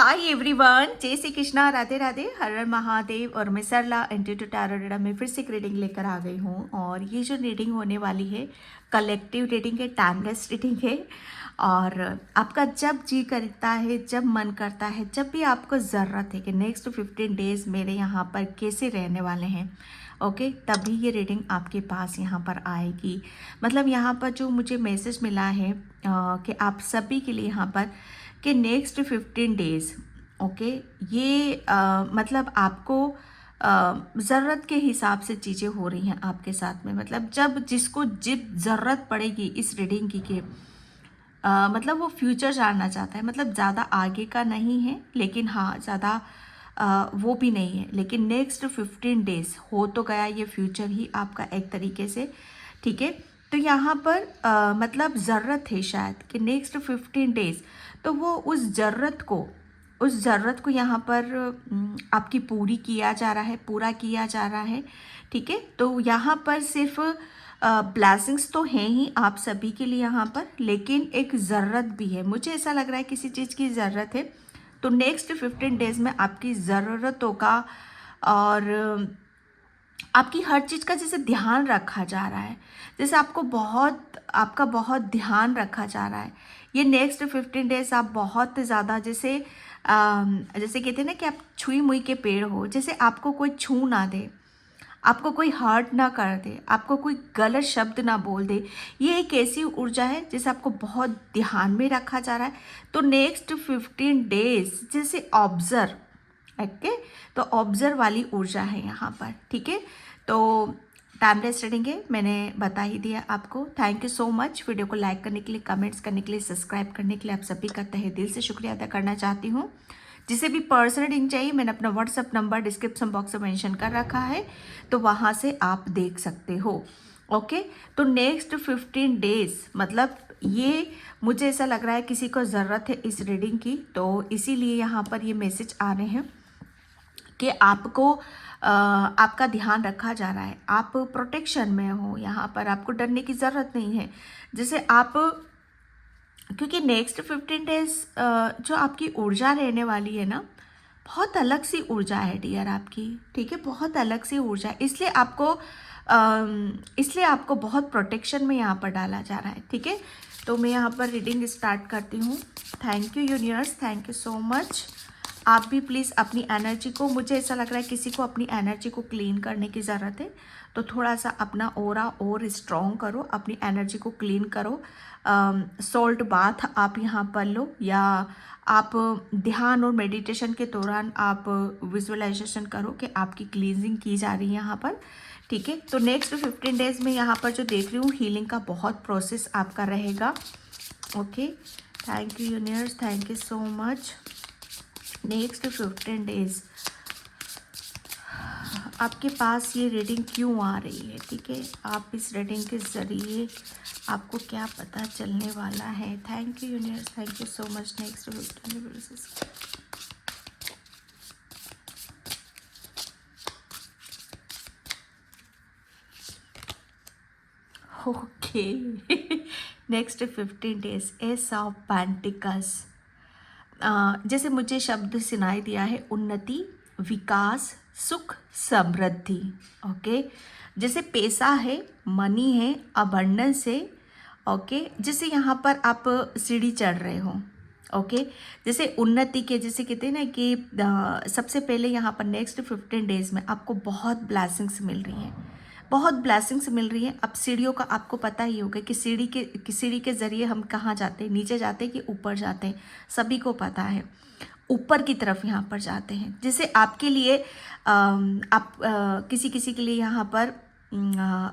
Hi everyone, जय श्री कृष्णा, राधे राधे, हर हर महादेव। और मैं सरला इंट्यूटिव टैरो रीडर में फिर से एक रीडिंग लेकर आ गई हूँ। और ये जो रीडिंग होने वाली है कलेक्टिव रीडिंग है, टाइमलेस रीडिंग है। और आपका जब जी करता है, जब मन करता है, जब भी आपको ज़रूरत है कि नेक्स्ट 15 डेज़ मेरे यहाँ पर कैसे रहने वाले हैं, ओके, तभी ये रीडिंग आपके पास यहाँ पर आएगी। मतलब यहाँ पर जो मुझे मैसेज मिला है कि आप सभी के लिए यहाँ पर कि नेक्स्ट 15 डेज़, ओके, ये मतलब आपको ज़रूरत के हिसाब से चीज़ें हो रही हैं आपके साथ में। मतलब जब जिसको जिब ज़रूरत पड़ेगी इस रीडिंग की कि मतलब वो फ्यूचर जानना चाहता है, मतलब ज़्यादा आगे का नहीं है, लेकिन हाँ ज़्यादा वो भी नहीं है, लेकिन नेक्स्ट 15 डेज़ हो तो गया ये फ्यूचर ही आपका एक तरीके से, ठीक है। तो यहाँ पर मतलब ज़रूरत है शायद कि नेक्स्ट 15 डेज़, तो वो उस ज़रूरत को यहाँ पर आपकी पूरा किया जा रहा है, ठीक है। तो यहाँ पर सिर्फ ब्लेसिंग्स तो हैं ही आप सभी के लिए यहाँ पर, लेकिन एक ज़रूरत भी है। मुझे ऐसा लग रहा है किसी चीज़ की ज़रूरत है, तो नेक्स्ट 15 डेज़ में आपकी ज़रूरतों का और आपकी हर चीज़ का जैसे ध्यान रखा जा रहा है, जैसे आपका बहुत ध्यान रखा जा रहा है। ये नेक्स्ट 15 डेज़ आप बहुत ज़्यादा जैसे जैसे कहते हैं ना कि आप छुई मुई के पेड़ हो, जैसे आपको कोई छू ना दे, आपको कोई हर्ट ना कर दे, आपको कोई गलत शब्द ना बोल दे। ये एक ऐसी ऊर्जा है जिसे आपको बहुत ध्यान में रखा जा रहा है। तो नेक्स्ट 15 डेज जैसे ऑब्जर्व, ओके, तो ऑब्जर्व वाली ऊर्जा है यहाँ पर, ठीक है। तो टाइमलेस रीडिंग है, मैंने बता ही दिया आपको। Thank you so much. Video को लाइक करने के लिए, कमेंट्स करने के लिए, सब्सक्राइब करने के लिए आप सभी का तहे दिल से शुक्रिया अदा करना चाहती हूँ। जिसे भी पर्सनल रीडिंग चाहिए, मैंने अपना व्हाट्सअप नंबर डिस्क्रिप्शन बॉक्स में मेंशन कर रखा है, तो वहाँ से आप देख सकते हो, ओके। तो नेक्स्ट 15 डेज मतलब ये मुझे ऐसा लग रहा है किसी को ज़रूरत है इस रीडिंग की, तो इसीलिए यहाँ पर ये मैसेज आ रहे हैं कि आपको आपका ध्यान रखा जा रहा है, आप प्रोटेक्शन में हो। यहाँ पर आपको डरने की ज़रूरत नहीं है। जैसे आप, क्योंकि नेक्स्ट 15 डेज जो आपकी ऊर्जा रहने वाली है ना, बहुत अलग सी ऊर्जा है डियर आपकी, ठीक है, बहुत अलग सी ऊर्जा है। इसलिए आपको बहुत प्रोटेक्शन में यहाँ पर डाला जा रहा है, ठीक है। तो मैं यहाँ पर रीडिंग स्टार्ट करती हूँ। Thank you universe, thank you so much. आप भी प्लीज़ अपनी एनर्जी को, मुझे ऐसा लग रहा है किसी को अपनी एनर्जी को क्लीन करने की ज़रूरत है, तो थोड़ा सा अपना ऑरा और स्ट्रॉन्ग करो, अपनी एनर्जी को क्लीन करो। सॉल्ट बाथ आप यहाँ पर लो, या आप ध्यान और मेडिटेशन के दौरान आप विजुअलाइजेशन करो कि आपकी क्लींजिंग की जा रही है यहाँ पर, ठीक है। तो नेक्स्ट 15 डेज़ में यहाँ पर जो देख रही हूँ, हीलिंग का बहुत प्रोसेस आपका रहेगा, okay. Thank you universe, thank you so much. Next 15 days आपके पास ये रीडिंग क्यों आ रही है, ठीक है। आप इस रीडिंग के ज़रिए आपको क्या पता चलने वाला है। Thank you universe, thank you so much. Next 15 days okay. Next 15 days S of pentacles, जैसे मुझे शब्द सुनाई दिया है उन्नति, विकास, सुख, समृद्धि, ओके। जैसे पैसा है, मनी है, अबंडेंस है, ओके। जैसे यहाँ पर आप सीढ़ी चढ़ रहे हो, ओके। जैसे उन्नति के, जैसे कहते हैं ना कि सबसे पहले यहाँ पर नेक्स्ट 15 डेज़ में आपको बहुत ब्लेसिंग्स मिल रही हैं, बहुत ब्लेसिंग्स मिल रही हैं। अब सीढ़ियों का आपको पता ही होगा कि सीढ़ी के ज़रिए हम कहाँ जाते हैं, नीचे जाते हैं कि ऊपर जाते हैं, सभी को पता है। ऊपर की तरफ यहाँ पर जाते हैं। जैसे आपके लिए आप किसी किसी के लिए यहाँ पर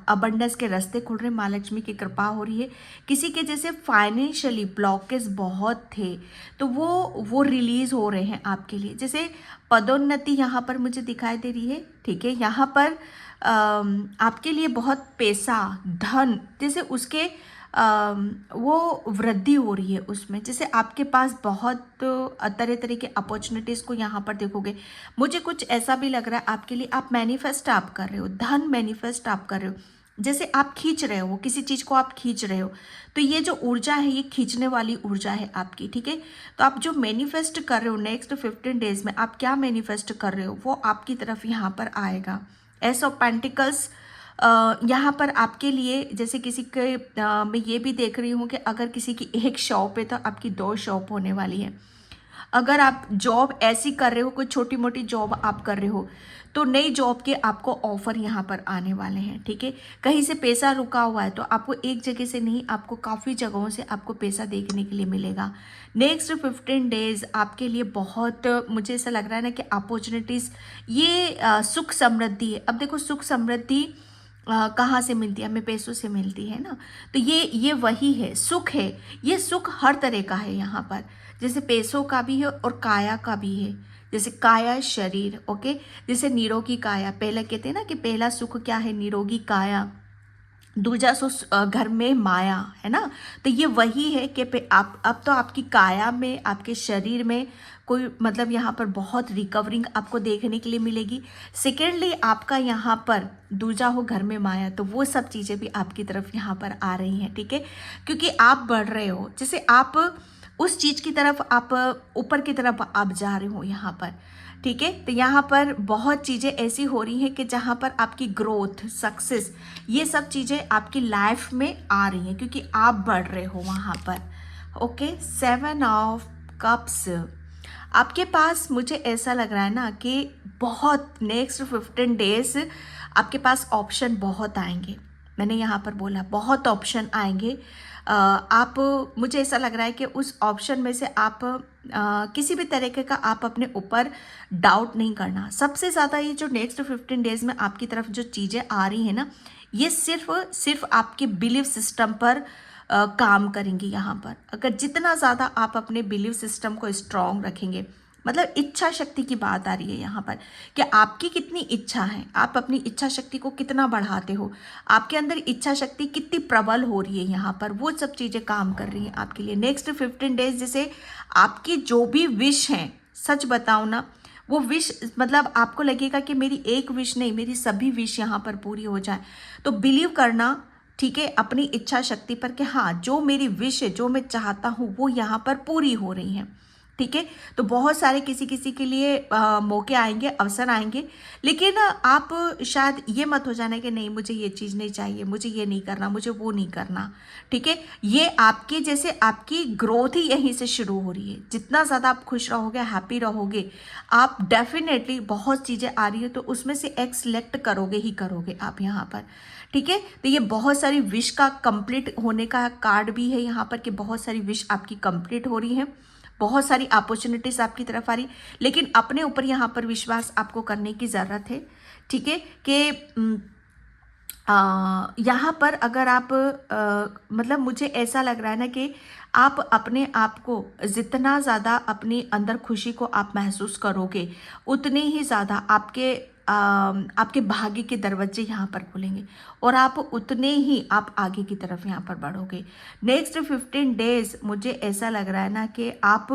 अबंडेंस के रास्ते खुल रहे, माँ लक्ष्मी की कृपा हो रही है। किसी के जैसे फाइनेंशियली ब्लॉकेज बहुत थे, तो वो रिलीज़ हो रहे हैं आपके लिए। जैसे पदोन्नति यहाँ पर मुझे दिखाई दे रही है, ठीक है। यहाँ पर आपके लिए बहुत पैसा, धन, जैसे उसके वो वृद्धि हो रही है उसमें। जैसे आपके पास बहुत तरह तरह के अपॉर्चुनिटीज़ को यहाँ पर देखोगे। मुझे कुछ ऐसा भी लग रहा है आपके लिए, आप मैनिफेस्ट आप कर रहे हो, धन मैनिफेस्ट आप कर रहे हो। जैसे आप खींच रहे हो किसी चीज़ को, आप खींच रहे हो, तो ये जो ऊर्जा है ये खींचने वाली ऊर्जा है आपकी, ठीक है। तो आप जो मैनिफेस्ट कर रहे हो नेक्स्ट 15 डेज में, आप क्या मैनिफेस्ट कर रहे हो वो आपकी तरफ यहाँ पर आएगा। एस ऑफ पेंटिकल्स यहाँ पर आपके लिए, जैसे किसी के मैं ये भी देख रही हूँ कि अगर किसी की एक शॉप है तो आपकी 2 शॉप होने वाली है। अगर आप जॉब ऐसी कर रहे हो, कोई छोटी मोटी जॉब आप कर रहे हो, तो नई जॉब के आपको ऑफर यहाँ पर आने वाले हैं, ठीक है। कहीं से पैसा रुका हुआ है तो आपको एक जगह से नहीं, आपको काफ़ी जगहों से आपको पैसा देखने के लिए मिलेगा। नेक्स्ट 15 डेज आपके लिए बहुत, मुझे ऐसा लग रहा है ना कि अपॉर्चुनिटीज़, ये सुख समृद्धि है। अब देखो सुख समृद्धि कहाँ से मिलती है? हमें पैसों से मिलती है ना। तो ये वही है, सुख है। ये सुख हर तरह का है यहाँ पर, जैसे पैसों का भी है और काया का भी है। जैसे काया शरीर, ओके, जैसे निरोगी काया, पहले कहते हैं ना कि पहला सुख क्या है? निरोगी काया, दूजा सुख घर में माया, है ना। तो ये वही है कि आप अब तो आपकी काया में, आपके शरीर में कोई मतलब यहाँ पर बहुत रिकवरिंग आपको देखने के लिए मिलेगी। सेकेंडली आपका यहाँ पर दूजा हो घर में माया, तो वो सब चीज़ें भी आपकी तरफ यहाँ पर आ रही हैं, ठीक है, क्योंकि आप बढ़ रहे हो। जैसे आप उस चीज़ की तरफ, आप ऊपर की तरफ आप जा रहे हो यहाँ पर, ठीक है। तो यहाँ पर बहुत चीज़ें ऐसी हो रही हैं कि जहाँ पर आपकी ग्रोथ, सक्सेस, ये सब चीज़ें आपकी लाइफ में आ रही हैं क्योंकि आप बढ़ रहे हो वहाँ पर, ओके। 7 ऑफ कप्स आपके पास, मुझे ऐसा लग रहा है ना कि बहुत नेक्स्ट 15 डेज आपके पास ऑप्शन बहुत आएंगे। मैंने यहाँ पर बोला बहुत ऑप्शन आएंगे। आप, मुझे ऐसा लग रहा है कि उस ऑप्शन में से आप किसी भी तरीके का आप अपने ऊपर डाउट नहीं करना। सबसे ज़्यादा ये जो नेक्स्ट 15 डेज में आपकी तरफ जो चीज़ें आ रही हैं ना, ये सिर्फ आपके बिलीव सिस्टम पर काम करेंगी। यहाँ पर अगर जितना ज़्यादा आप अपने बिलीव सिस्टम को स्ट्रॉन्ग रखेंगे, मतलब इच्छा शक्ति की बात आ रही है यहाँ पर कि आपकी कितनी इच्छा है, आप अपनी इच्छा शक्ति को कितना बढ़ाते हो, आपके अंदर इच्छा शक्ति कितनी प्रबल हो रही है, यहाँ पर वो सब चीज़ें काम कर रही हैं आपके लिए नेक्स्ट 15 डेज। जैसे आपकी जो भी विश हैं, सच बताओ ना, वो विश मतलब आपको लगेगा कि मेरी एक विश नहीं, मेरी सभी विश यहाँ पर पूरी हो जाए। तो बिलीव करना, ठीक है, अपनी इच्छा शक्ति पर कि हाँ, जो मेरी विश है, जो मैं चाहता हूँ वो यहाँ पर पूरी हो रही हैं, ठीक है। तो बहुत सारे किसी किसी के लिए मौके आएंगे, अवसर आएंगे, लेकिन आप शायद ये मत हो जाना कि नहीं मुझे ये चीज़ नहीं चाहिए, मुझे ये नहीं करना, मुझे वो नहीं करना, ठीक है। ये आपके, जैसे आपकी ग्रोथ ही यहीं से शुरू हो रही है। जितना ज़्यादा आप खुश रहोगे, हैप्पी रहोगे, आप डेफिनेटली बहुत चीज़ें आ रही है तो उसमें से एक सिलेक्ट करोगे ही करोगे आप यहाँ पर, ठीक है। तो ये बहुत सारी विश का कंप्लीट होने का कार्ड भी है यहाँ पर कि बहुत सारी विश आपकी कंप्लीट हो रही हैं, बहुत सारी अपॉर्चुनिटीज आपकी तरफ आ रही, लेकिन अपने ऊपर यहाँ पर विश्वास आपको करने की ज़रूरत है, ठीक है। कि यहाँ पर अगर आप मतलब मुझे ऐसा लग रहा है ना कि आप अपने आप को जितना ज़्यादा अपने अंदर खुशी को आप महसूस करोगे, उतने ही ज़्यादा आपके भाग्य के दरवाजे यहाँ पर खुलेंगे और आप उतने ही आप आगे की तरफ यहाँ पर बढ़ोगे। नेक्स्ट 15 डेज मुझे ऐसा लग रहा है ना कि आप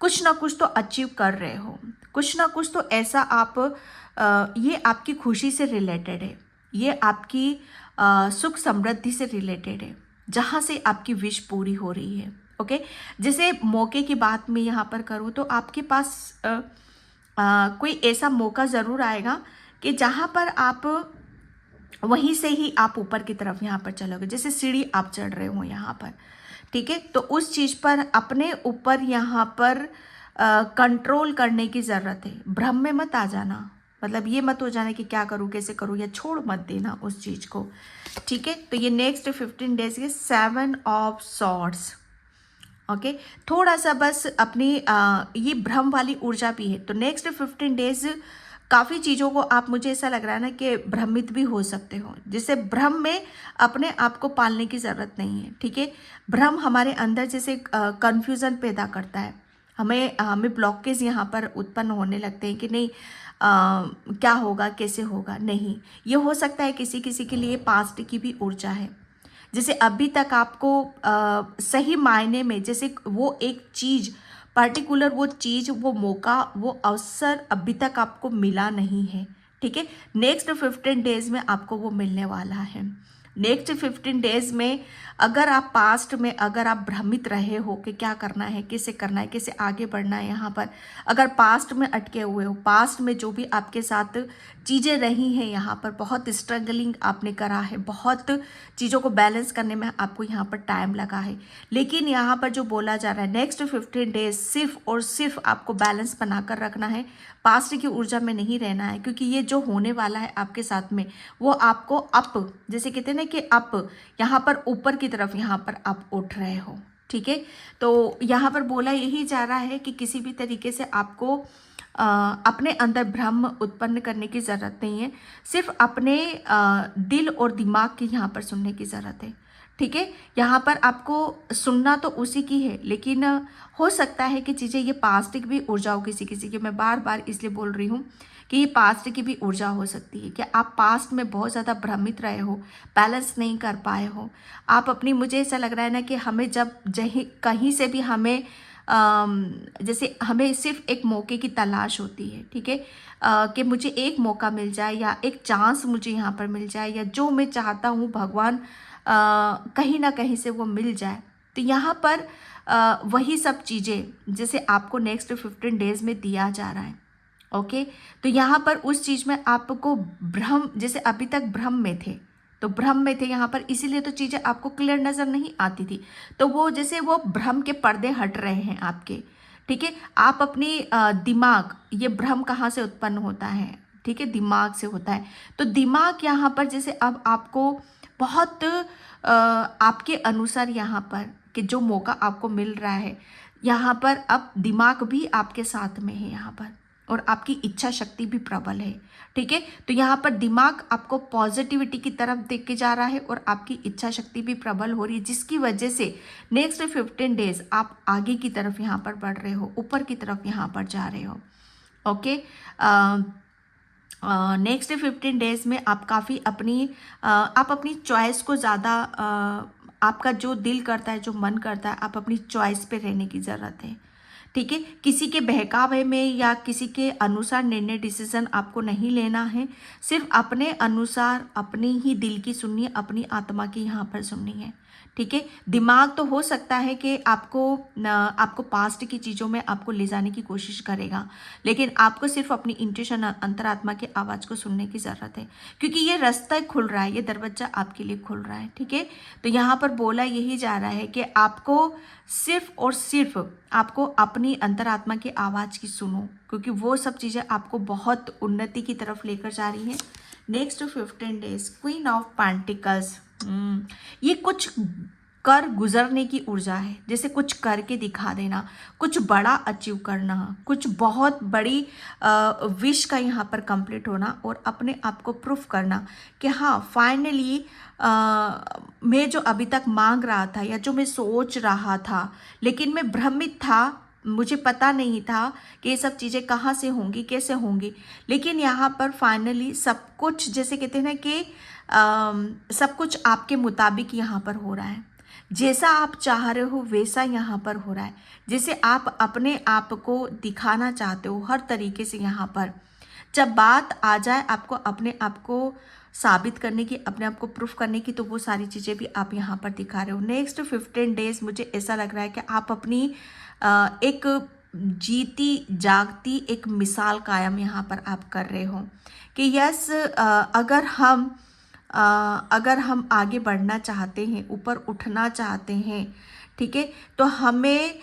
कुछ ना कुछ तो अचीव कर रहे हो, कुछ ना कुछ तो ऐसा आप ये आपकी खुशी से रिलेटेड है, ये आपकी सुख समृद्धि से रिलेटेड है, जहाँ से आपकी विश पूरी हो रही है, ओके। जैसे मौके की बात मैं यहाँ पर करूँ तो आपके पास कोई ऐसा मौका ज़रूर आएगा कि जहाँ पर आप वहीं से ही आप ऊपर की तरफ यहाँ पर चलोगे, जैसे सीढ़ी आप चढ़ रहे हो यहाँ पर, ठीक है। तो उस चीज़ पर अपने ऊपर यहाँ पर कंट्रोल करने की ज़रूरत है। भ्रम में मत आ जाना, मतलब ये मत हो जाना कि क्या करूँ, कैसे करूँ, या छोड़ मत देना उस चीज़ को, ठीक है। तो ये नेक्स्ट 15 डेज के 7 ऑफ सॉर्ड्स, ओके। थोड़ा सा बस अपनी ये भ्रम वाली ऊर्जा भी है। तो नेक्स्ट 15 डेज काफ़ी चीज़ों को आप, मुझे ऐसा लग रहा है ना कि भ्रमित भी हो सकते हो, जिससे भ्रम में अपने आप को पालने की ज़रूरत नहीं है, ठीक है। भ्रम हमारे अंदर जैसे कन्फ्यूज़न पैदा करता है, हमें ब्लॉकेज यहाँ पर उत्पन्न होने लगते हैं कि नहीं क्या होगा, कैसे होगा। नहीं, ये हो सकता है किसी किसी के लिए पास्ट की भी ऊर्जा है, जैसे अभी तक आपको सही मायने में, जैसे वो एक चीज़ पर्टिकुलर, वो चीज़, वो मौका, वो अवसर अभी तक आपको मिला नहीं है, ठीक है। नेक्स्ट 15 डेज में आपको वो मिलने वाला है, नेक्स्ट 15 डेज में अगर आप पास्ट में अगर आप भ्रमित रहे हो कि क्या करना है, कैसे आगे बढ़ना है, यहाँ पर अगर पास्ट में अटके हुए हो, पास्ट में जो भी आपके साथ चीज़ें रही हैं, यहाँ पर बहुत स्ट्रगलिंग आपने करा है, बहुत चीज़ों को बैलेंस करने में आपको यहाँ पर टाइम लगा है, लेकिन यहाँ पर जो बोला जा रहा है नेक्स्ट 15 डेज सिर्फ और सिर्फ आपको बैलेंस बनाकर रखना है, पास्ट की ऊर्जा में नहीं रहना है, क्योंकि ये जो होने वाला है आपके साथ में वो आपको अप, जैसे कहते हैं ना कि अप, यहाँ पर ऊपर की तरफ यहाँ पर आप उठ रहे हो। ठीक है, तो यहाँ पर बोला यही जा रहा है कि किसी भी तरीके से आपको अपने अंदर भ्रम उत्पन्न करने की ज़रूरत नहीं है, सिर्फ अपने दिल और दिमाग की यहाँ पर सुनने की ज़रूरत है। ठीक है, यहाँ पर आपको सुनना तो उसी की है, लेकिन हो सकता है कि चीज़ें ये पास्ट की भी ऊर्जा हो किसी किसी की, मैं बार बार इसलिए बोल रही हूँ कि ये पास्ट की भी ऊर्जा हो सकती है कि आप पास्ट में बहुत ज़्यादा भ्रमित रहे हो, बैलेंस नहीं कर पाए हो आप अपनी, मुझे ऐसा लग रहा है ना कि हमें जब कहीं से भी हमें जैसे हमें सिर्फ एक मौके की तलाश होती है। ठीक है, कि मुझे एक मौका मिल जाए या एक चांस मुझे यहाँ पर मिल जाए, या जो मैं चाहता हूँ भगवान कहीं ना कहीं से वो मिल जाए। तो यहाँ पर वही सब चीज़ें जैसे आपको नेक्स्ट 15 डेज में दिया जा रहा है। ओके, तो यहाँ पर उस चीज़ में आपको भ्रम, जैसे अभी तक भ्रम में थे, तो भ्रम में थे यहाँ पर, इसीलिए तो चीज़ें आपको क्लियर नज़र नहीं आती थी, तो वो जैसे वो भ्रम के पर्दे हट रहे हैं आपके। ठीक है, आप अपनी दिमाग, ये भ्रम कहाँ से उत्पन्न होता है? ठीक है, दिमाग से होता है। तो दिमाग यहाँ पर जैसे अब आपको बहुत आपके अनुसार यहाँ पर कि जो मौका आपको मिल रहा है, यहाँ पर अब दिमाग भी आपके साथ में है यहाँ पर, और आपकी इच्छा शक्ति भी प्रबल है। ठीक है, तो यहाँ पर दिमाग आपको पॉजिटिविटी की तरफ देख के जा रहा है और आपकी इच्छा शक्ति भी प्रबल हो रही है, जिसकी वजह से नेक्स्ट 15 डेज आप आगे की तरफ यहाँ पर बढ़ रहे हो, ऊपर की तरफ यहाँ पर जा रहे हो। ओके, नेक्स्ट 15 डेज में आप काफ़ी आप अपनी चॉइस को ज़्यादा, आपका जो दिल करता है, जो मन करता है, आप अपनी चॉइस पे रहने की ज़रूरत है। ठीक है, किसी के बहकावे में या किसी के अनुसार निर्णय डिसीजन आपको नहीं लेना है, सिर्फ अपने अनुसार अपनी ही दिल की सुननी है, अपनी आत्मा की यहाँ पर सुननी है। ठीक है, दिमाग तो हो सकता है कि आपको पास्ट की चीज़ों में आपको ले जाने की कोशिश करेगा, लेकिन आपको सिर्फ अपनी इंट्यूशन, अंतरात्मा की आवाज़ को सुनने की ज़रूरत है, क्योंकि ये रास्ता खुल रहा है, ये दरवाजा आपके लिए खुल रहा है। ठीक है, तो यहाँ पर बोला यही जा रहा है कि आपको सिर्फ और सिर्फ आपको अपनी अंतरात्मा की आवाज़ की सुनो, क्योंकि वो सब चीज़ें आपको बहुत उन्नति की तरफ लेकर जा रही हैं। Next 15 days queen of pentacles, ये कुछ कर गुजरने की ऊर्जा है, जैसे कुछ करके दिखा देना, कुछ बड़ा अचीव करना, कुछ बहुत बड़ी विश का यहाँ पर कंप्लीट होना और अपने आप को प्रूफ करना कि हाँ फाइनली मैं जो अभी तक मांग रहा था या जो मैं सोच रहा था, लेकिन मैं भ्रमित था, मुझे पता नहीं था कि ये सब चीज़ें कहाँ से होंगी, कैसे होंगी, लेकिन यहाँ पर फाइनली सब कुछ, जैसे कहते हैं ना कि सब कुछ आपके मुताबिक यहाँ पर हो रहा है, जैसा आप चाह रहे हो वैसा यहाँ पर हो रहा है, जैसे आप अपने आप को दिखाना चाहते हो हर तरीके से यहाँ पर। जब बात आ जाए आपको अपने आप को साबित करने की, अपने आप को प्रूफ करने की, तो वो सारी चीज़ें भी आप यहाँ पर दिखा रहे हो। नेक्स्ट 15 डेज मुझे ऐसा लग रहा है कि आप अपनी एक जीती जागती एक मिसाल कायम यहाँ पर आप कर रहे हो कि यस, अगर हम आगे बढ़ना चाहते हैं, ऊपर उठना चाहते हैं, ठीक है, तो हमें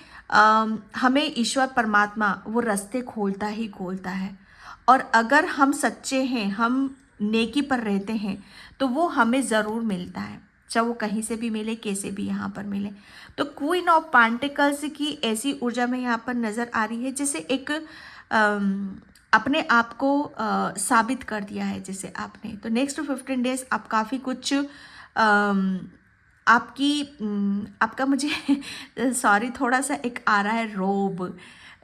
ईश्वर परमात्मा वो रास्ते खोलता ही खोलता है, और अगर हम सच्चे हैं, हम नेकी पर रहते हैं, तो वो हमें ज़रूर मिलता है, चाहे वो कहीं से भी मिले, कैसे भी यहाँ पर मिले। तो क्वीन ऑफ पेंटिकल्स की ऐसी ऊर्जा में यहाँ पर नज़र आ रही है, जैसे एक अपने आप को साबित कर दिया है जैसे आपने। तो नेक्स्ट 15 डेज आप काफ़ी कुछ आपका मुझे सॉरी थोड़ा सा एक आ रहा है रोब,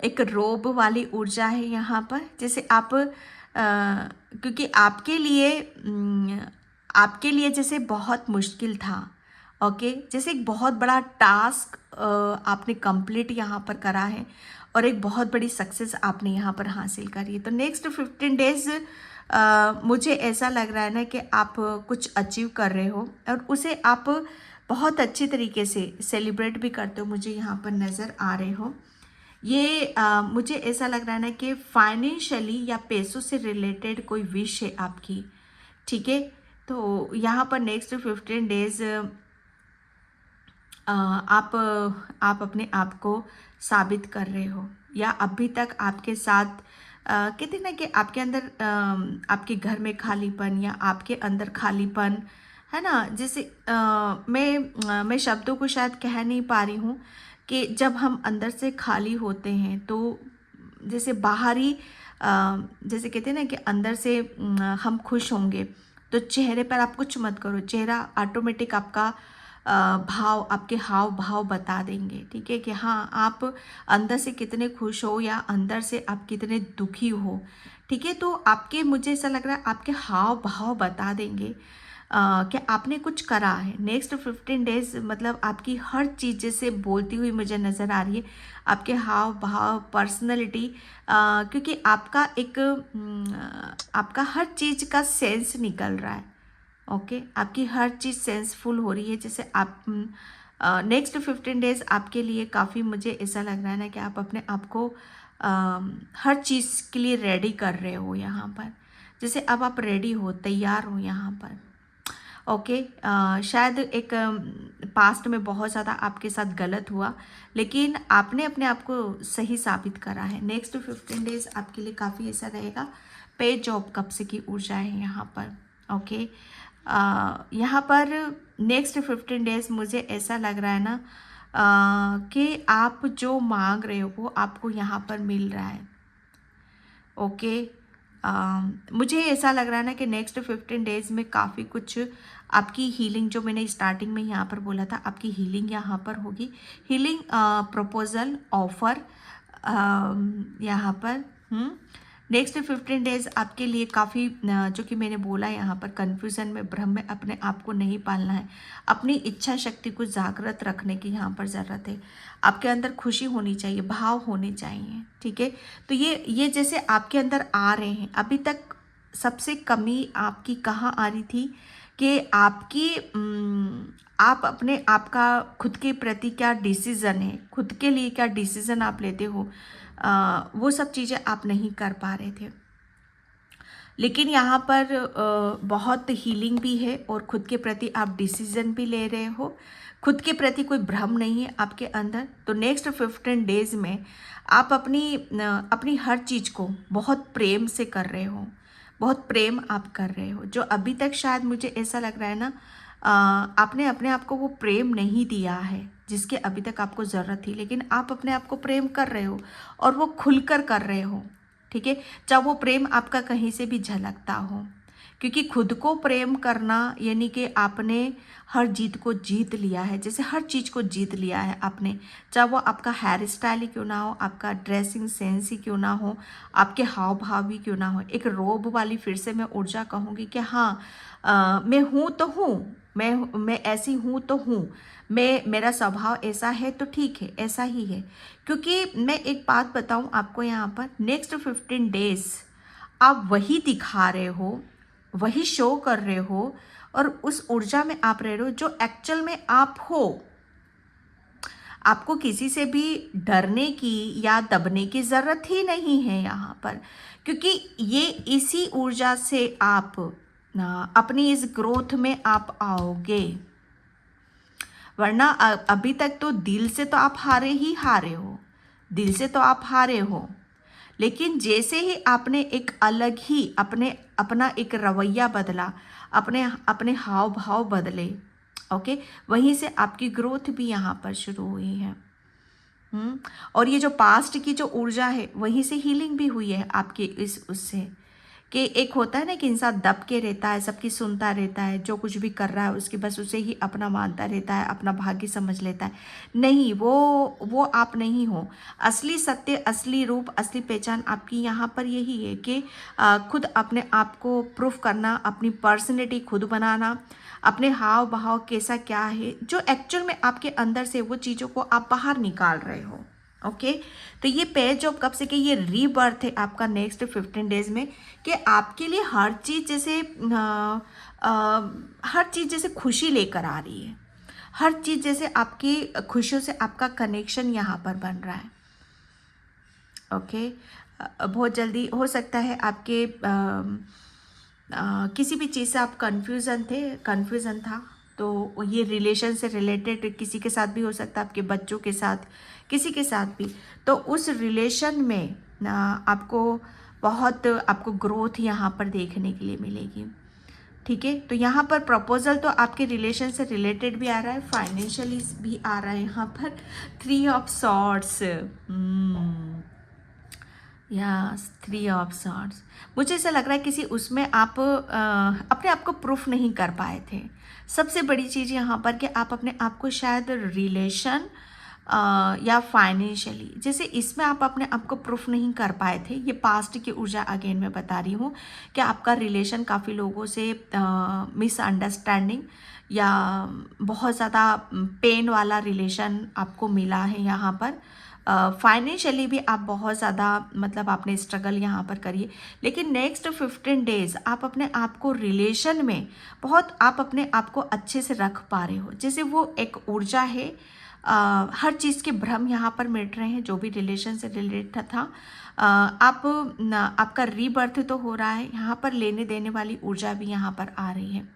एक रोब वाली ऊर्जा है यहाँ पर, जैसे आप क्योंकि आपके लिए जैसे बहुत मुश्किल था। ओके, जैसे एक बहुत बड़ा टास्क आपने कंप्लीट यहाँ पर करा है और एक बहुत बड़ी सक्सेस आपने यहाँ पर हासिल करी है। तो नेक्स्ट 15 डेज मुझे ऐसा लग रहा है ना कि आप कुछ अचीव कर रहे हो और उसे आप बहुत अच्छी तरीके से सेलिब्रेट भी करते हो, मुझे यहाँ पर नज़र आ रहे हो। ये मुझे ऐसा लग रहा है ना कि फाइनेंशियली या पैसों से रिलेटेड कोई विश है आपकी, ठीक है। तो यहाँ पर नेक्स्ट 15 डेज आप अपने आप को साबित कर रहे हो, या अभी तक आपके साथ कहते हैं ना कि आपके अंदर आपके घर में खालीपन या आपके अंदर खालीपन है ना। जैसे मैं शब्दों को शायद कह नहीं पा रही हूँ कि जब हम अंदर से खाली होते हैं तो जैसे बाहरी जैसे कहते हैं ना कि अंदर से हम खुश होंगे तो चेहरे पर आप कुछ मत करो, चेहरा ऑटोमेटिक आपका भाव, आपके हाव भाव बता देंगे, ठीक है, कि हाँ आप अंदर से कितने खुश हो या अंदर से आप कितने दुखी हो, ठीक है। तो आपके, मुझे ऐसा लग रहा है आपके हाव भाव बता देंगे कि आपने कुछ करा है। नेक्स्ट 15 डेज मतलब आपकी हर चीज़ जैसे बोलती हुई मुझे नज़र आ रही है, आपके हाव भाव, पर्सनैलिटी, क्योंकि आपका एक आपका हर चीज़ का सेंस निकल रहा है, ओके। आपकी हर चीज़ सेंसफुल हो रही है। जैसे आप नेक्स्ट 15 डेज आपके लिए काफ़ी, मुझे ऐसा लग रहा है ना कि आप अपने आप को हर चीज़ के लिए रेडी कर रहे हो यहाँ पर। जैसे अब आप रेडी हो, तैयार हो यहाँ पर, ओके। शायद एक पास्ट में बहुत ज़्यादा आपके साथ गलत हुआ, लेकिन आपने अपने आप को सही साबित करा है। नेक्स्ट 15 डेज आपके लिए काफ़ी ऐसा रहेगा। पे जॉब कब से की ऊर्जा है यहाँ पर, ओके। यहाँ पर नेक्स्ट 15 डेज मुझे ऐसा लग रहा है ना कि आप जो मांग रहे हो वो आपको यहाँ पर मिल रहा है, ओके। मुझे ऐसा लग रहा है ना कि नेक्स्ट 15 डेज में काफ़ी कुछ आपकी हीलिंग, जो मैंने स्टार्टिंग में यहाँ पर बोला था, आपकी हीलिंग यहाँ पर होगी। हीलिंग प्रपोजल ऑफर यहाँ पर नेक्स्ट 15 डेज आपके लिए काफ़ी, जो कि मैंने बोला यहाँ पर, कन्फ्यूज़न में, भ्रम में अपने आप को नहीं पालना है। अपनी इच्छा शक्ति को जागृत रखने की यहाँ पर ज़रूरत है। आपके अंदर खुशी होनी चाहिए, भाव होने चाहिए, ठीक है। तो ये जैसे आपके अंदर आ रहे हैं। अभी तक सबसे कमी आपकी कहाँ आ रही थी कि आपकी आप अपने आप का खुद के प्रति क्या डिसीज़न है, खुद के लिए क्या डिसीज़न आप लेते हो, वो सब चीज़ें आप नहीं कर पा रहे थे। लेकिन यहाँ पर बहुत हीलिंग भी है और खुद के प्रति आप डिसीज़न भी ले रहे हो, खुद के प्रति कोई भ्रम नहीं है आपके अंदर। तो नेक्स्ट 15 डेज में आप अपनी हर चीज़ को बहुत प्रेम से कर रहे हो, बहुत प्रेम आप कर रहे हो। जो अभी तक शायद मुझे ऐसा लग रहा है ना, आपने अपने आप को वो प्रेम नहीं दिया है जिसके अभी तक आपको ज़रूरत थी, लेकिन आप अपने आप को प्रेम कर रहे हो और वो खुलकर कर रहे हो, ठीक है। चाहे वो प्रेम आपका कहीं से भी झलकता हो, क्योंकि खुद को प्रेम करना यानी कि आपने हर जीत को जीत लिया है। जैसे हर चीज़ को जीत लिया है आपने, चाहे वो आपका हेयर स्टाइल ही क्यों ना हो, आपका ड्रेसिंग सेंस ही क्यों ना हो, आपके हाव भाव ही क्यों ना हो। एक रोब वाली फिर से मैं ऊर्जा कहूँगी कि हाँ, मैं हूँ तो हूँ, मैं ऐसी हूँ तो हूँ, मेरा स्वभाव ऐसा है तो ठीक है, ऐसा ही है। क्योंकि मैं एक बात बताऊँ आपको, यहाँ पर नेक्स्ट 15 डेज आप वही दिखा रहे हो, वही शो कर रहे हो और उस ऊर्जा में आप रह रहे हो जो एक्चुअल में आप हो। आपको किसी से भी डरने की या दबने की ज़रूरत ही नहीं है यहाँ पर, क्योंकि ये इसी ऊर्जा से आप अपनी इस ग्रोथ में आप आओगे। वरना अभी तक तो दिल से तो आप हारे ही हारे हो, दिल से तो आप हारे हो। लेकिन जैसे ही आपने एक अलग ही अपना एक रवैया बदला, अपने हाव भाव बदले, ओके, वहीं से आपकी ग्रोथ भी यहाँ पर शुरू हुई है। और ये जो पास्ट की जो ऊर्जा है वहीं से हीलिंग भी हुई है आपके इस उससे, कि एक होता है ना कि इंसान दब के रहता है, सबकी सुनता रहता है, जो कुछ भी कर रहा है उसके बस उसे ही अपना मानता रहता है, अपना भाग्य समझ लेता है। नहीं, वो आप नहीं हो। असली सत्य, असली रूप, असली पहचान आपकी यहाँ पर यही है कि खुद अपने आप को प्रूफ करना, अपनी पर्सनैलिटी खुद बनाना, अपने हाव भाव कैसा क्या है जो एक्चुअल में आपके अंदर से, वो चीज़ों को आप बाहर निकाल रहे हो। ओके। तो ये पेज ऑफ कप्स के ये रीबर्थ है आपका नेक्स्ट 15 डेज में, कि आपके लिए हर चीज़ जैसे हर चीज़ जैसे खुशी लेकर आ रही है, हर चीज़ जैसे आपकी खुशियों से आपका कनेक्शन यहाँ पर बन रहा है। ओके। बहुत जल्दी हो सकता है आपके किसी भी चीज़ से आप कन्फ्यूज़न था, तो ये रिलेशन से रिलेटेड किसी के साथ भी हो सकता है, आपके बच्चों के साथ, किसी के साथ भी। तो उस रिलेशन में आपको बहुत आपको ग्रोथ यहाँ पर देखने के लिए मिलेगी। ठीक है, तो यहाँ पर प्रपोजल तो आपके रिलेशन से रिलेटेड भी आ रहा है, फाइनेंशियली भी आ रहा है। यहाँ पर 3 of swords, yes 3 of swords. मुझे ऐसा लग रहा है किसी उसमें आप अपने आप को प्रूफ नहीं कर पाए थे। सबसे बड़ी चीज़ यहाँ पर कि आप अपने आप को शायद रिलेशन या फाइनेंशियली, जैसे इसमें आप अपने आप को प्रूफ नहीं कर पाए थे। ये पास्ट की ऊर्जा अगेन मैं बता रही हूँ कि आपका रिलेशन काफ़ी लोगों से मिसअंडरस्टैंडिंग या बहुत ज़्यादा पेन वाला रिलेशन आपको मिला है यहाँ पर। फाइनेंशियली भी आप बहुत ज़्यादा मतलब आपने स्ट्रगल यहाँ पर करिए, लेकिन नेक्स्ट 15 डेज आप अपने आप को रिलेशन में बहुत आप अपने आप को अच्छे से रख पा रहे हो। जैसे वो एक ऊर्जा है, हर चीज़ के भ्रम यहाँ पर मिट रहे हैं जो भी रिलेशन से रिलेटेड था। आपका रीबर्थ तो हो रहा है, यहाँ पर लेने देने वाली ऊर्जा भी यहाँ पर आ रही है।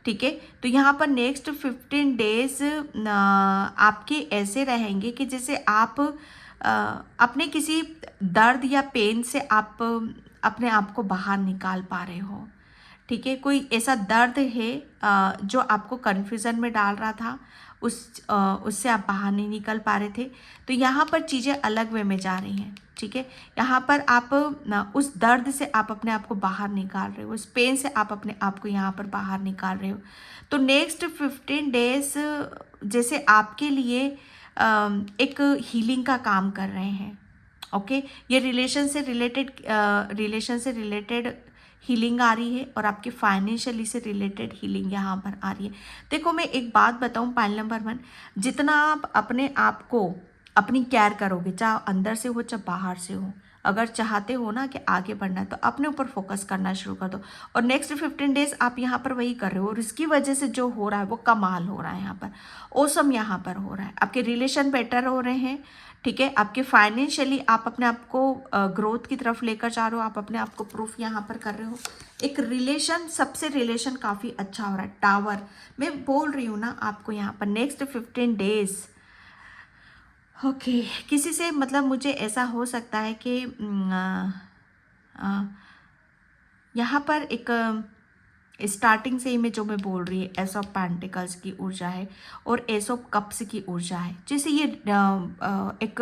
ठीक है, तो यहाँ पर नेक्स्ट 15 डेज आपके ऐसे रहेंगे कि जैसे आप अपने किसी दर्द या पेन से आप अपने आप को बाहर निकाल पा रहे हो। ठीक है, कोई ऐसा दर्द है जो आपको कन्फ्यूज़न में डाल रहा था, उससे आप बाहर नहीं निकल पा रहे थे, तो यहाँ पर चीज़ें अलग वे में जा रही हैं। ठीक है, यहाँ पर आप उस दर्द से आप अपने आप को बाहर निकाल रहे हो, उस पेन से आप अपने आप को यहाँ पर बाहर निकाल रहे हो। तो नेक्स्ट 15 डेज जैसे आपके लिए एक हीलिंग का काम कर रहे हैं। ओके, ये रिलेशन से रिलेटेड हीलिंग आ रही है और आपके फाइनेंशियली से रिलेटेड हीलिंग यहाँ पर आ रही है। देखो, मैं एक बात बताऊँ, पाइल नंबर 1, जितना आप अपने आप को अपनी केयर करोगे, चाहे अंदर से हो चाहे बाहर से हो, अगर चाहते हो ना कि आगे बढ़ना है तो अपने ऊपर फोकस करना शुरू कर दो। और नेक्स्ट 15 डेज आप यहाँ पर वही कर रहे हो, और इसकी वजह से जो हो रहा है वो कमाल हो रहा है, यहाँ पर ओसम यहाँ पर हो रहा है। आपके रिलेशन बेटर हो रहे हैं। ठीक है, आपके फाइनेंशियली आप अपने आप को ग्रोथ की तरफ लेकर जा रहे हो, आप अपने आप को प्रूफ यहाँ पर कर रहे हो। एक रिलेशन, सबसे रिलेशन काफ़ी अच्छा हो रहा है। टावर मैं बोल रही हूँ ना आपको यहाँ पर नेक्स्ट 15 डेज। ओके, किसी से मतलब मुझे ऐसा हो सकता है कि यहाँ पर एक स्टार्टिंग से ही मैं बोल रही है, एस ऑफ पेंटिकल्स की ऊर्जा है और एस ऑफ कप्स की ऊर्जा है। जैसे ये एक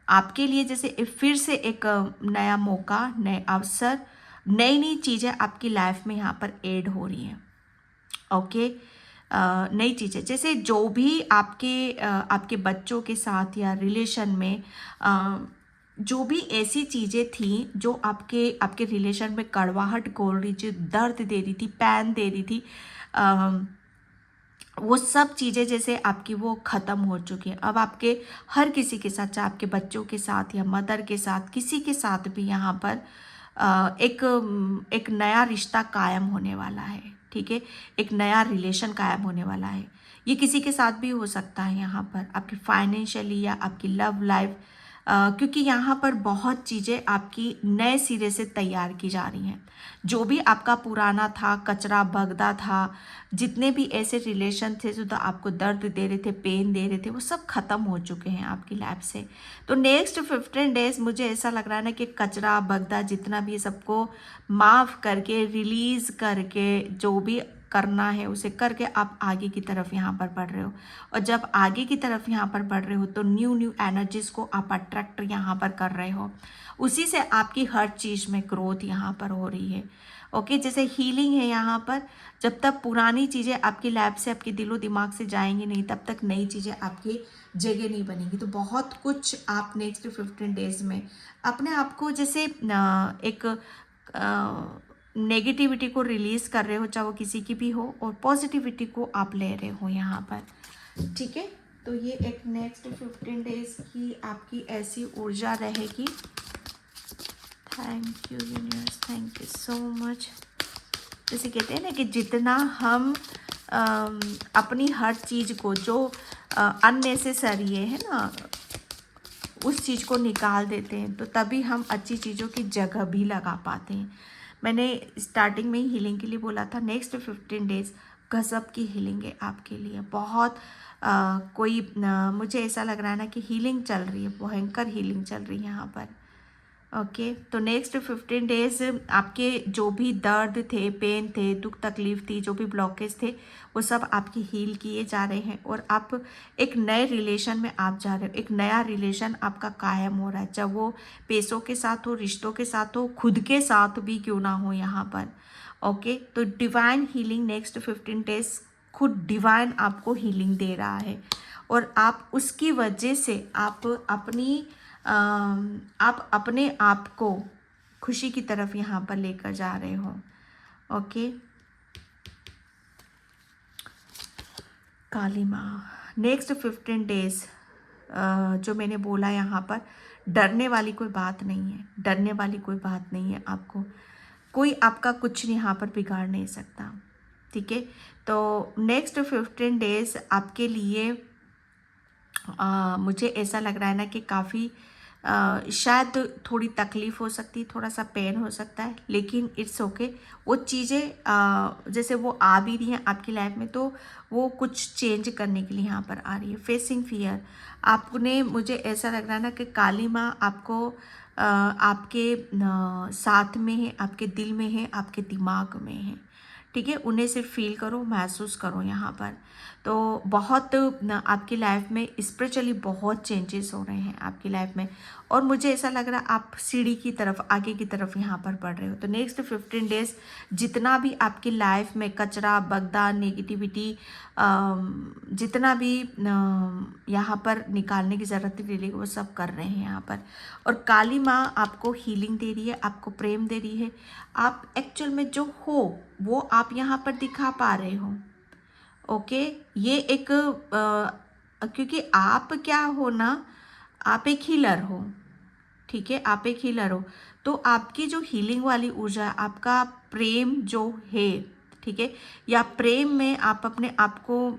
आपके लिए जैसे फिर से एक नया मौका, नए अवसर, नई नई चीज़ें आपकी लाइफ में यहाँ पर ऐड हो रही हैं। ओके, नई चीज़ें, जैसे जो भी आपके बच्चों के साथ या रिलेशन में जो भी ऐसी चीज़ें थी जो आपके रिलेशन में कड़वाहट खोल रही थी, दर्द दे रही थी, पैन दे रही थी, वो सब चीज़ें जैसे आपकी वो ख़त्म हो चुकी हैं। अब आपके हर किसी के साथ, चाहे आपके बच्चों के साथ या मदर के साथ, किसी के साथ भी यहाँ पर एक नया रिश्ता कायम होने वाला है। ठीक है, एक नया रिलेशन कायम होने वाला है। ये किसी के साथ भी हो सकता है यहाँ पर, आपकी फाइनेंशियली या आपकी लव लाइफ, क्योंकि यहाँ पर बहुत चीज़ें आपकी नए सिरे से तैयार की जा रही हैं। जो भी आपका पुराना था, कचरा बगदा था, जितने भी ऐसे रिलेशन थे जो तो आपको दर्द दे रहे थे, पेन दे रहे थे, वो सब ख़त्म हो चुके हैं आपकी लाइफ से। तो नेक्स्ट 15 डेज मुझे ऐसा लग रहा है ना कि कचरा बगदा जितना भी, सबको माफ़ करके, रिलीज़ करके, जो भी करना है उसे करके आप आगे की तरफ यहाँ पर बढ़ रहे हो। और जब आगे की तरफ यहाँ पर बढ़ रहे हो तो न्यू एनर्जीज को आप अट्रैक्ट यहाँ पर कर रहे हो, उसी से आपकी हर चीज़ में ग्रोथ यहाँ पर हो रही है। ओके, जैसे हीलिंग है यहाँ पर, जब तक पुरानी चीज़ें आपकी लाइफ से, आपके दिलो दिमाग से जाएंगी नहीं, तब तक नई चीज़ें आपकी जगह नहीं बनेगी। तो बहुत कुछ आप नेक्स्ट 15 डेज में अपने आप को जैसे एक नेगेटिविटी को रिलीज़ कर रहे हो, चाहे वो किसी की भी हो, और पॉजिटिविटी को आप ले रहे हो यहाँ पर। ठीक है, तो ये एक नेक्स्ट 15 डेज की आपकी ऐसी ऊर्जा रहेगी। Thank you universe, thank you so much. जैसे कहते हैं ना कि जितना हम अपनी हर चीज़ को जो अननेसेसरी है ना, उस चीज़ को निकाल देते हैं, तो तभी हम अच्छी चीज़ों की जगह भी लगा पाते हैं। मैंने स्टार्टिंग में ही हीलिंग के लिए बोला था, नेक्स्ट 15 डेज गज़ब की हीलिंग है आपके लिए। बहुत मुझे ऐसा लग रहा है ना कि हीलिंग चल रही है, भयंकर हीलिंग चल रही है यहाँ पर। ओके तो नेक्स्ट 15 डेज आपके जो भी दर्द थे, पेन थे, दुख तकलीफ थी, जो भी ब्लॉकेज थे, वो सब आपके हील किए जा रहे हैं और आप एक नए रिलेशन में आप जा रहे हो। एक नया रिलेशन आपका कायम हो रहा है, चाहे वो पैसों के साथ हो, रिश्तों के साथ हो, खुद के साथ भी क्यों ना हो यहाँ पर। ओके तो डिवाइन हीलिंग नेक्स्ट 15 डेज, खुद डिवाइन आपको हीलिंग दे रहा है और आप उसकी वजह से आप अपने आप को खुशी की तरफ यहाँ पर लेकर जा रहे हो। ओके काली माँ नेक्स्ट 15 डेज, जो मैंने बोला यहाँ पर, डरने वाली कोई बात नहीं है, डरने वाली कोई बात नहीं है। आपको कोई आपका कुछ यहाँ पर बिगाड़ नहीं सकता। ठीक है तो नेक्स्ट 15 डेज आपके लिए मुझे ऐसा लग रहा है ना कि काफ़ी शायद थोड़ी तकलीफ़ हो सकती है, थोड़ा सा पेन हो सकता है, लेकिन इट्स ओके। वो चीज़ें जैसे वो आ भी रही हैं आपकी लाइफ में, तो वो कुछ चेंज करने के लिए यहाँ पर आ रही है। फेसिंग फियर, आपने, मुझे ऐसा लग रहा है ना कि काली माँ आपको आपके साथ में है, आपके दिल में है, आपके दिमाग में है। ठीक है, उन्हें सिर्फ फील करो, महसूस करो यहाँ पर। तो बहुत आपकी लाइफ में स्पिरिचुअली बहुत चेंजेस हो रहे हैं आपकी लाइफ में, और मुझे ऐसा लग रहा है आप सीढ़ी की तरफ, आगे की तरफ यहाँ पर बढ़ रहे हो। तो नेक्स्ट 15 डेज जितना भी आपकी लाइफ में कचरा, बगदा, नेगेटिविटी, जितना भी यहाँ पर निकालने की ज़रूरत है, वो सब कर रहे हैं यहाँ पर। और काली माँ आपको हीलिंग दे रही है, आपको प्रेम दे रही है। आप एक्चुअल में जो हो वो आप यहाँ पर दिखा पा रहे हो। ओके ये एक क्योंकि आप क्या हो ना, आप एक हीलर हो। ठीक है, आप एक हीलर हो, तो आपकी जो हीलिंग वाली ऊर्जा, आपका प्रेम जो है, ठीक है, या प्रेम में आप अपने आप को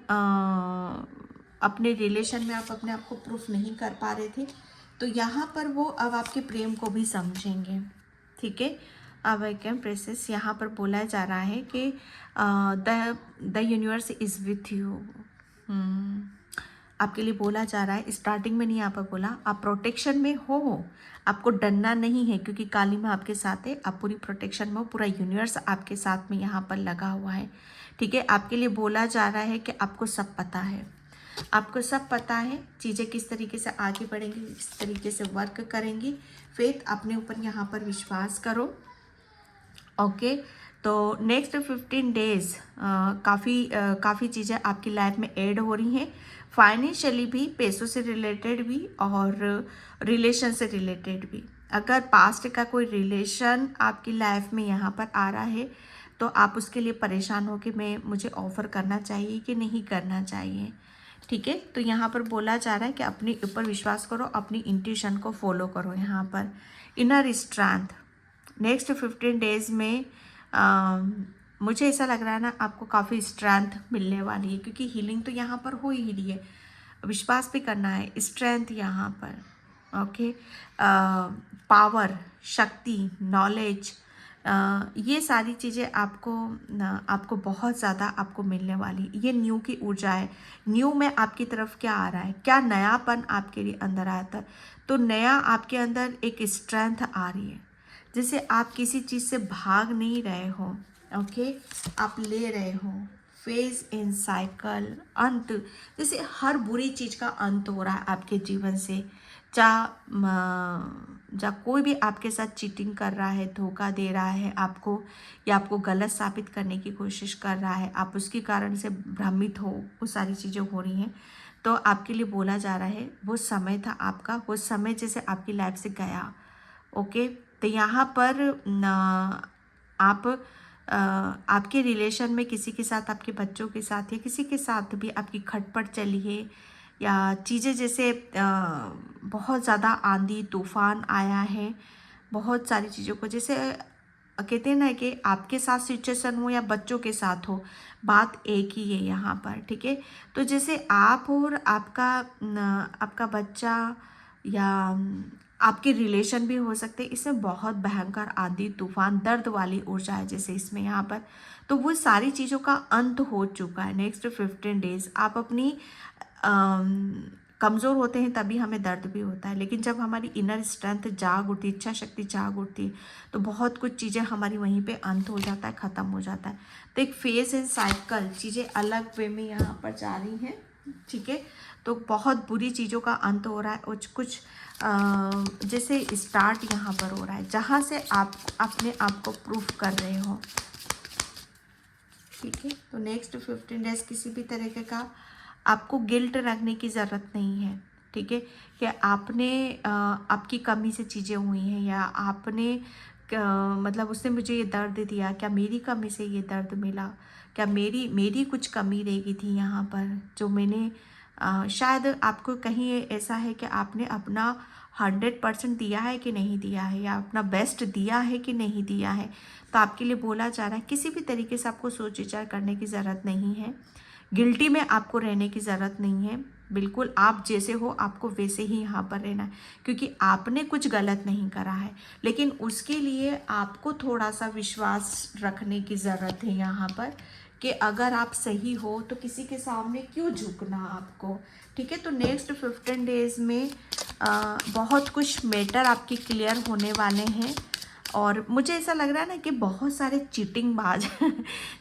अपने रिलेशन में आप अपने आप को प्रूफ नहीं कर पा रहे थे, तो यहाँ पर वो अब आपके प्रेम को भी समझेंगे। ठीक है, अब आई कैन प्रेसेस यहाँ पर बोला जा रहा है कि the universe is with you. आपके लिए बोला जा रहा है, स्टार्टिंग में नहीं यहाँ पर बोला, आप प्रोटेक्शन में हो, आपको डरना नहीं है, क्योंकि काली माँ आपके साथ है, आप पूरी प्रोटेक्शन में हो, पूरा यूनिवर्स आपके साथ में यहाँ पर लगा हुआ है। ठीक है, आपके लिए बोला जा रहा है कि आपको सब पता है, आपको सब पता है, चीज़ें किस तरीके से आगे बढ़ेंगी, किस तरीके से वर्क करेंगी। फेथ, अपने ऊपर यहाँ पर विश्वास करो। ओके तो नेक्स्ट 15 डेज काफ़ी चीज़ें आपकी लाइफ में ऐड हो रही हैं, फाइनेंशियली भी, पैसों से रिलेटेड भी और रिलेशन से रिलेटेड भी। अगर पास्ट का कोई रिलेशन आपकी लाइफ में यहाँ पर आ रहा है, तो आप उसके लिए परेशान हो कि मुझे ऑफ़र करना चाहिए कि नहीं करना चाहिए। ठीक है, तो यहाँ पर बोला जा रहा है कि अपने ऊपर विश्वास करो, अपनी इंट्यूशन को फॉलो करो। यहाँ पर इनर स्ट्रेंथ नेक्स्ट 15 डेज में मुझे ऐसा लग रहा है ना, आपको काफ़ी स्ट्रेंथ मिलने वाली है, क्योंकि हीलिंग तो यहाँ पर हो ही रही है, विश्वास भी करना है, स्ट्रेंथ यहाँ पर। ओके पावर, शक्ति, नॉलेज, ये सारी चीज़ें आपको बहुत ज़्यादा आपको मिलने वाली। ये न्यू की ऊर्जा है। न्यू में आपकी तरफ क्या आ रहा है, क्या नयापन आपके लिए अंदर आया था, तो नया आपके अंदर एक स्ट्रेंथ आ रही है, जैसे आप किसी चीज़ से भाग नहीं रहे हो। ओके आप ले रहे हो, फेज इन साइकिल, अंत, जैसे हर बुरी चीज़ का अंत हो रहा है आपके जीवन से। जा कोई भी आपके साथ चीटिंग कर रहा है, धोखा दे रहा है आपको, या आपको गलत साबित करने की कोशिश कर रहा है, आप उसके कारण से भ्रमित हो, वो सारी चीज़ें हो रही हैं, तो आपके लिए बोला जा रहा है वो समय था आपका, वो समय जैसे आपकी लाइफ से गया। ओके तो यहाँ पर आपके रिलेशन में किसी के साथ, आपके बच्चों के साथ या किसी के साथ भी आपकी खटपट चली है, या चीज़ें जैसे बहुत ज़्यादा आंधी तूफान आया है, बहुत सारी चीज़ों को जैसे कहते हैं ना कि आपके साथ सिचुएशन हो या बच्चों के साथ हो, बात एक ही है यहाँ पर, ठीक है। तो जैसे आप और आपका बच्चा या आपके रिलेशन भी हो सकते हैं, इसमें बहुत भयंकर आंधी तूफान दर्द वाली ऊर्जा है जैसे इसमें यहाँ पर। तो वो सारी चीज़ों का अंत हो चुका है। नेक्स्ट 15 डेज आप अपनी कमज़ोर होते हैं तभी हमें दर्द भी होता है, लेकिन जब हमारी इनर स्ट्रेंथ जाग उठती, इच्छा शक्ति जाग उठती, तो बहुत कुछ चीज़ें हमारी वहीं पे अंत हो जाता है, ख़त्म हो जाता है। तो एक फेज एंड साइकिल, चीज़ें अलग वे में यहाँ पर जा रही हैं, ठीक है। तो बहुत बुरी चीज़ों का अंत हो रहा है और कुछ जैसे स्टार्ट यहाँ पर हो रहा है, जहाँ से आप अपने आप को प्रूफ कर रहे हो, ठीक है। तो नेक्स्ट 15 डेज किसी भी तरीके का आपको गिल्ट रखने की ज़रूरत नहीं है, ठीक है। कि आपने आपकी कमी से चीज़ें हुई हैं या आपने मतलब उसने मुझे ये दर्द दिया, क्या मेरी कमी से ये दर्द मिला, क्या मेरी कुछ कमी रह गई थी यहाँ पर जो मैंने शायद आपको कहीं ऐसा है कि आपने अपना 100% दिया है कि नहीं दिया है, या अपना बेस्ट दिया है कि नहीं दिया है। तो आपके लिए बोला जा रहा है किसी भी तरीके से आपको सोच विचार करने की ज़रूरत नहीं है, गिल्टी में आपको रहने की ज़रूरत नहीं है। बिल्कुल आप जैसे हो आपको वैसे ही यहाँ पर रहना है, क्योंकि आपने कुछ गलत नहीं करा है, लेकिन उसके लिए आपको थोड़ा सा विश्वास रखने की ज़रूरत है यहाँ पर कि अगर आप सही हो तो किसी के सामने क्यों झुकना आपको, ठीक है। तो नेक्स्ट 15 डेज में बहुत कुछ मैटर आपकी क्लियर होने वाले हैं, और मुझे ऐसा लग रहा है ना कि बहुत सारे चीटिंग बाज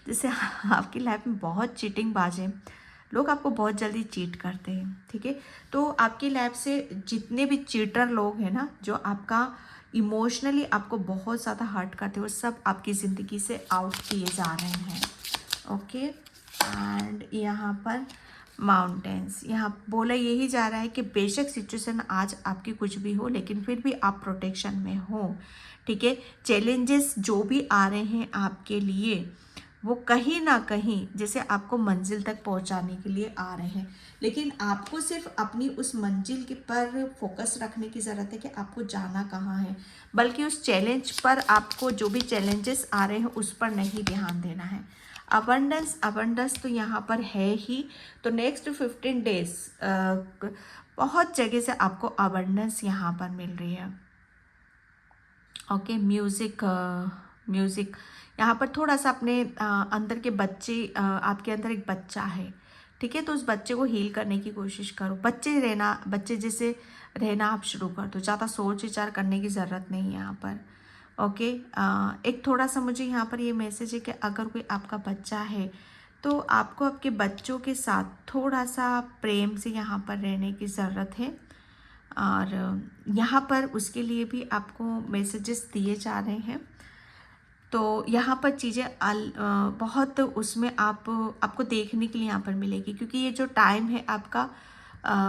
जैसे आपकी लाइफ में बहुत चीटिंग बाज हैं, लोग आपको बहुत जल्दी चीट करते हैं, ठीक है। तो आपकी लाइफ से जितने भी चीटर लोग हैं ना, जो आपका इमोशनली आपको बहुत ज़्यादा हर्ट करते हैं, वो सब आपकी ज़िंदगी से आउट किए जा रहे हैं, ओके। एंड यहाँ पर माउंटेन्स, यहाँ बोला यही जा रहा है कि बेशक सिचुएशन आज आपकी कुछ भी हो, लेकिन फिर भी आप प्रोटेक्शन में हो, ठीक है। चैलेंजेस जो भी आ रहे हैं आपके लिए, वो कहीं ना कहीं जैसे आपको मंजिल तक पहुंचाने के लिए आ रहे हैं, लेकिन आपको सिर्फ अपनी उस मंजिल के पर फोकस रखने की ज़रूरत है कि आपको जाना कहाँ है, बल्कि उस चैलेंज पर, आपको जो भी चैलेंजेस आ रहे हैं उस पर नहीं ध्यान देना है। अबंडेंस तो यहाँ पर है ही। तो नेक्स्ट 15 डेज बहुत जगह से आपको अबंडेंस यहाँ पर मिल रही है, ओके। म्यूज़िक यहाँ पर थोड़ा सा अपने अंदर के बच्चे, आपके अंदर एक बच्चा है, ठीक है। तो उस बच्चे को हील करने की कोशिश करो, बच्चे जैसे रहना आप शुरू कर दो, ज़्यादा सोच विचार करने की ज़रूरत नहीं है यहाँ पर, ओके। एक थोड़ा सा मुझे यहाँ पर ये मैसेज है कि अगर कोई आपका बच्चा है तो आपको आपके बच्चों के साथ थोड़ा सा प्रेम से यहाँ पर रहने की ज़रूरत है, और यहाँ पर उसके लिए भी आपको मैसेजेस दिए जा रहे हैं। तो यहाँ पर चीज़ें बहुत उसमें आपको देखने के लिए यहाँ पर मिलेगी, क्योंकि ये जो टाइम है आपका,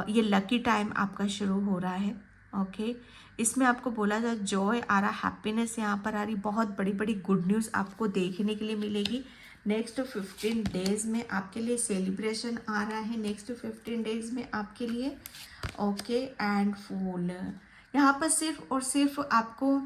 ये लकी टाइम आपका शुरू हो रहा है, ओके। इसमें आपको बोला जाए जॉय आ रहा, हैप्पीनेस यहाँ पर आ रही, बहुत बड़ी बड़ी गुड न्यूज़ आपको देखने के लिए मिलेगी। नेक्स्ट 15 डेज़ में आपके लिए सेलिब्रेशन आ रहा है, नेक्स्ट 15 डेज़ में आपके लिए, ओके। एंड फूल यहाँ पर सिर्फ और सिर्फ आपको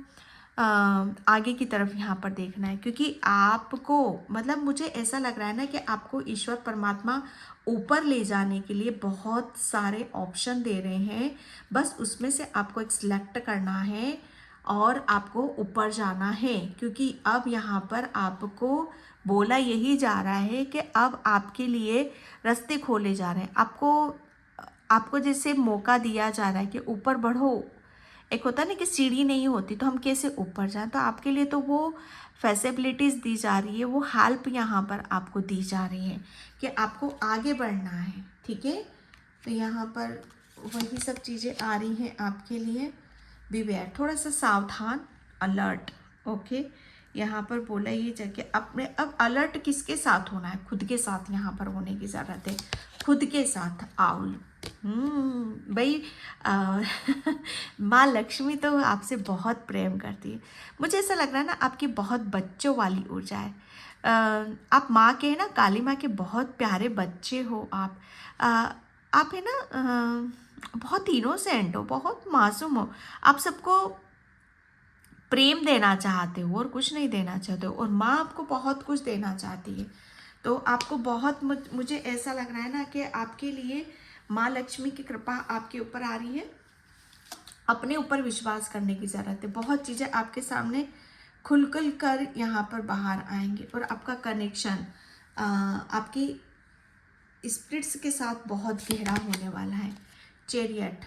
आगे की तरफ यहाँ पर देखना है, क्योंकि आपको मतलब मुझे ऐसा लग रहा है ना कि आपको ईश्वर परमात्मा ऊपर ले जाने के लिए बहुत सारे ऑप्शन दे रहे हैं, बस उसमें से आपको एक सिलेक्ट करना है और आपको ऊपर जाना है, क्योंकि अब यहाँ पर आपको बोला यही जा रहा है कि अब आपके लिए रास्ते खोले जा रहे हैं, आपको जैसे मौका दिया जा रहा है कि ऊपर बढ़ो। एक होता है ना कि सीढ़ी नहीं होती तो हम कैसे ऊपर जाएं, तो आपके लिए तो वो फैसिलिटीज़ दी जा रही है, वो हेल्प यहाँ पर आपको दी जा रही है कि आपको आगे बढ़ना है, ठीक है। तो यहाँ पर वही सब चीज़ें आ रही हैं आपके लिए। बीवेयर, थोड़ा सा सावधान, अलर्ट, ओके। यहाँ पर बोला ये जगह अपने, अब अलर्ट किसके साथ होना है, खुद के साथ यहाँ पर होने की ज़रूरत है, खुद के साथ। आउल भाई माँ लक्ष्मी तो आपसे बहुत प्रेम करती है, मुझे ऐसा लग रहा है ना आपकी बहुत बच्चों वाली ऊर्जा है। आप माँ के ना, काली माँ के बहुत प्यारे बच्चे हो आप। आप है ना बहुत इनोसेंट हो, बहुत मासूम हो। आप सबको प्रेम देना चाहते हो और कुछ नहीं देना चाहते हो, और माँ आपको बहुत कुछ देना चाहती है। तो आपको बहुत मुझे ऐसा लग रहा है ना कि आपके लिए माँ लक्ष्मी की कृपा आपके ऊपर आ रही है। अपने ऊपर विश्वास करने की ज़रूरत है। बहुत चीज़ें आपके सामने खुल कर यहाँ पर बाहर आएंगे, और आपका कनेक्शन आपकी स्पिरिट्स के साथ बहुत गहरा होने वाला है। चैरियट।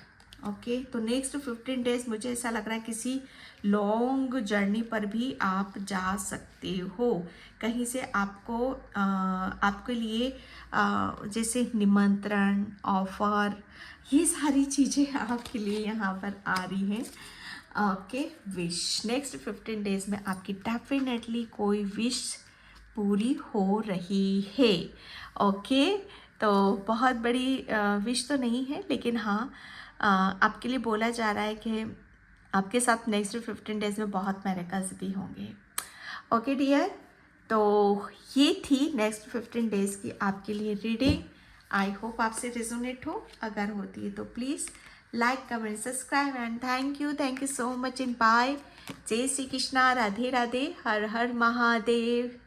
ओके, तो नेक्स्ट 15 डेज मुझे ऐसा लग रहा है किसी लॉन्ग जर्नी पर भी आप जा सकते हो। कहीं से आपको आपके लिए जैसे निमंत्रण, ऑफर, ये सारी चीज़ें आपके लिए यहाँ पर आ रही हैं। ओके, विश नेक्स्ट 15 डेज में आपकी डेफिनेटली कोई विश पूरी हो रही है। ओके, तो बहुत बड़ी विश तो नहीं है, लेकिन हाँ आपके लिए बोला जा रहा है कि आपके साथ नेक्स्ट 15 डेज में बहुत मिरेकल्स भी होंगे। ओके डियर, तो ये थी नेक्स्ट 15 डेज की आपके लिए रीडिंग। आई होप आपसे रिजोनेट हो। अगर होती है तो please like, comment, subscribe and thank you so much in by. जय श्री कृष्णा, राधे राधे, हर हर महादेव।